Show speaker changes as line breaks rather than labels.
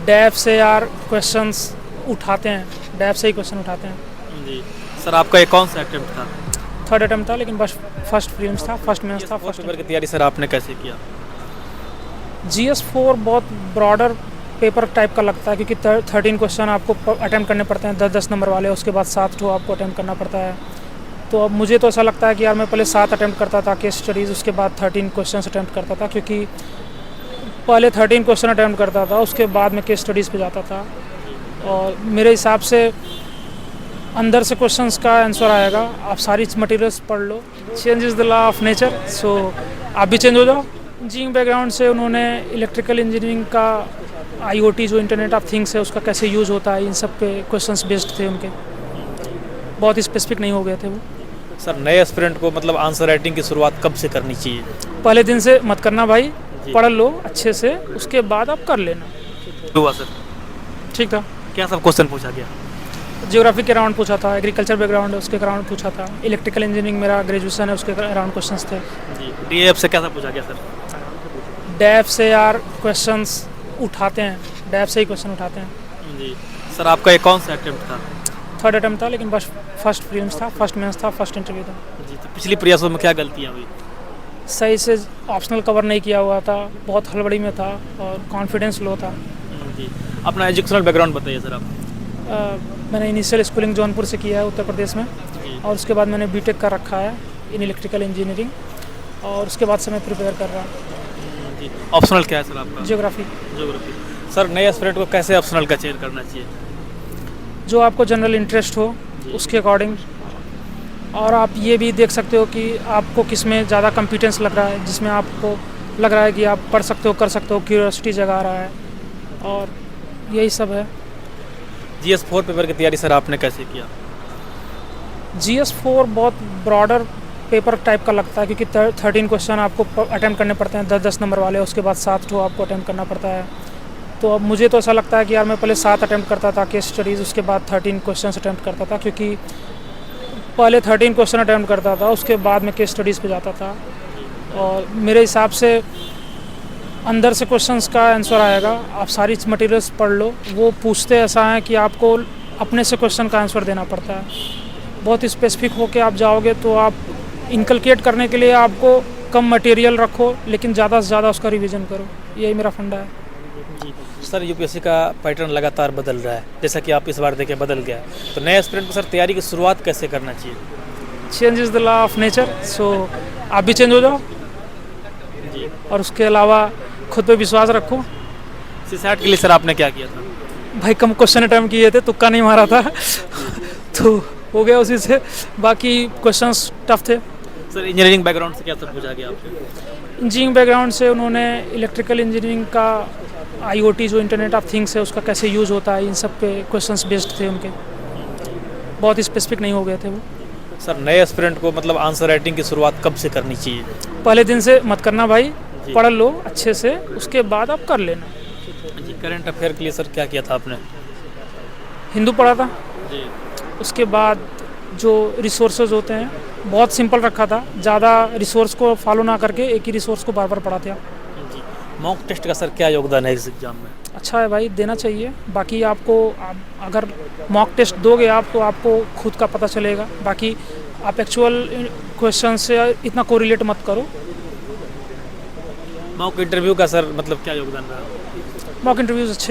Dab से यार questions उठाते हैं, डैब से ही क्वेश्चन उठाते हैं।
जी सर, आपका ये कौन सा अटेम्प्ट था?
थर्ड अटेम्प्ट था, लेकिन बस फर्स्ट प्रीलिम्स था, फर्स्ट मेंस था,
फोर्थ
फर्स्ट।
पेपर की तैयारी सर आपने कैसे किया?
GS4 बहुत ब्रॉडर पेपर टाइप का लगता है, क्योंकि 13 क्वेश्चन आपको अटेम्प्ट करने पड़ते हैं, 10-10 नंबर वाले, उसके बाद 7 ठो आपको अटेम्प्ट करना पड़ता है। तो अब मुझे तो ऐसा लगता है कि यार मैं पहले 7 अटेम्प्ट करता था केस स्टडीज़, उसके बाद 13 क्वेश्चन अटेम्प्ट करता था, क्योंकि पहले 13 क्वेश्चन अटेम्प्ट करता था, उसके बाद मैं केस स्टडीज़ पे जाता था। और मेरे हिसाब से अंदर से क्वेश्चंस का आंसर आएगा, आप सारी मटेरियल्स पढ़ लो। Change is the law of nature, so आप भी चेंज हो जाओ। इंजीनियरिंग बैकग्राउंड से उन्होंने इलेक्ट्रिकल इंजीनियरिंग का IoT जो इंटरनेट ऑफ थिंग्स है उसका कैसे यूज़ होता है, इन सब पे क्वेश्चंस बेस्ड थे उनके, बहुत ही स्पेसिफिक नहीं हो गए थे वो।
सर नए एस्पिरेंट को मतलब आंसर राइटिंग की शुरुआत कब से करनी चाहिए?
पहले दिन से मत करना भाई,
जी।
पढ़ लो अच्छे से, उसके बाद आप कर लेना।
हुआ सर,
ठीक था।
क्या सब क्वेश्चन पूछा गया?
ज्योग्राफी के राउंड पूछा था, एग्रीकल्चर बैकग्राउंड है उसके राउंड पूछा था, इलेक्ट्रिकल इंजीनियरिंग मेरा ग्रेजुएशन है उसके राउंड क्वेश्चंस थे।
जी, डीएफ से क्या सब पूछा गया सर?
डैब से यार क्वेश्चंस उठाते हैं, डैब से ही क्वेश्चन उठाते हैं।
जी सर, आपका ये कौन सा अटेम्प्ट था?
थर्ड अटेम्प्ट था, लेकिन बस फर्स्ट प्रीलिम्स था, फर्स्ट मेंस था, फर्स्ट इंटरव्यू था।
जी, तो पिछली प्रयासों में क्या गलतियाँ हुई?
सही से ऑप्शनल कवर नहीं किया हुआ था, बहुत हड़बड़ी में था और कॉन्फिडेंस लो था।
जी, अपना एजुकेशनल बैकग्राउंड बताइए सर आप।
मैंने इनिशियल स्कूलिंग जौनपुर से किया है, उत्तर प्रदेश में,
जी।
और उसके बाद मैंने बीटेक का रखा है इन इलेक्ट्रिकल इंजीनियरिंग, और उसके बाद से मैं प्रिपेयर कर रहा हूँ
जी, ऑप्शनल क्या है सर आपका?
ज्योग्राफी।
ज्योग्राफी। सर नए एस्पिरेंट को कैसे ऑप्शनल का चयन करना चाहिए?
जो आपको जनरल इंटरेस्ट हो उसके अकॉर्डिंग, और आप ये भी देख सकते हो कि आपको किस में ज़्यादा कॉम्पिटेंस लग रहा है, जिसमें आपको लग रहा है कि आप पढ़ सकते हो, कर सकते हो, क्यूरियोसिटी जगा रहा है, और यही सब है।
GS4 पेपर की तैयारी सर आपने कैसे किया?
GS4 बहुत ब्रॉडर पेपर टाइप का लगता है, क्योंकि 13 क्वेश्चन आपको अटेम्प्ट करने पड़ते हैं, 10-10 नंबर वाले, उसके बाद 7 ठो आपको अटेम्प्ट करना पड़ता है। तो अब मुझे तो ऐसा लगता है कि यार मैं पहले 7 अटेम्प्ट करता था केस स्टडीज़, उसके बाद 13 क्वेश्चन अटेम्प्ट करता था, क्योंकि पहले 13 क्वेश्चन अटेम्प्ट करता था, उसके बाद मैं केस स्टडीज़ पे जाता था। और मेरे हिसाब से अंदर से क्वेश्चंस का आंसर आएगा, आप सारी मटेरियल्स पढ़ लो। वो पूछते ऐसा है कि आपको अपने से क्वेश्चन का आंसर देना पड़ता है, बहुत स्पेसिफिक होके आप जाओगे तो आप इनकलकेट करने के लिए आपको कम मटेरियल रखो, लेकिन ज़्यादा से ज़्यादा उसका रिवीजन करो, यही मेरा फंडा है।
जी सर, यूपीएससी का पैटर्न लगातार बदल रहा है, जैसा कि आप इस बार देखें बदल गया, तो नए एस्पिरेंट को सर तैयारी की शुरुआत कैसे करना चाहिए?
Change is the law of nature, so आप भी चेंज हो जाओ।
जी,
और उसके अलावा खुद पे विश्वास रखो।
CSAT के लिए सर आपने क्या किया था?
भाई कम क्वेश्चन अटैम्प्ट किए थे, तुक्का नहीं मारा था तो हो गया उसी से, बाकी क्वेश्चंस टफ थे।
सर इंजीनियरिंग बैकग्राउंड से क्या सब पूछा गया आपसे?
इंजीनियरिंग बैकग्राउंड से उन्होंने इलेक्ट्रिकल इंजीनियरिंग का IoT जो इंटरनेट ऑफ थिंग्स है उसका कैसे यूज़ होता है, इन सब पे क्वेश्चंस बेस्ड थे उनके, बहुत ही स्पेसिफिक नहीं हो गए थे वो।
सर नए एस्पिरेंट को मतलब आंसर राइटिंग की शुरुआत कब से करनी चाहिए?
पहले दिन से मत करना भाई,
जी।
पढ़ लो अच्छे से, उसके बाद आप कर लेना।
जी, करंट अफेयर के लिए सर क्या किया था आपने?
हिंदू पढ़ा था,
जी।
उसके बाद जो रिसोर्सेज होते हैं बहुत सिंपल रखा था, ज़्यादा रिसोर्स को फॉलो ना करके एक ही रिसोर्स को बार बार पढ़ाते हैं।
जी, मॉक टेस्ट का सर क्या योगदान है इस एग्जाम में?
अच्छा है भाई, देना चाहिए। बाकी आपको अगर मॉक टेस्ट दोगे आप तो आपको खुद का पता चलेगा, बाकी आप एक्चुअल क्वेश्चन से इतना कोरिलेट मत करो।
मॉक इंटरव्यू का सर मतलब क्या योगदान रहा?
मॉक इंटरव्यूज़ अच्छे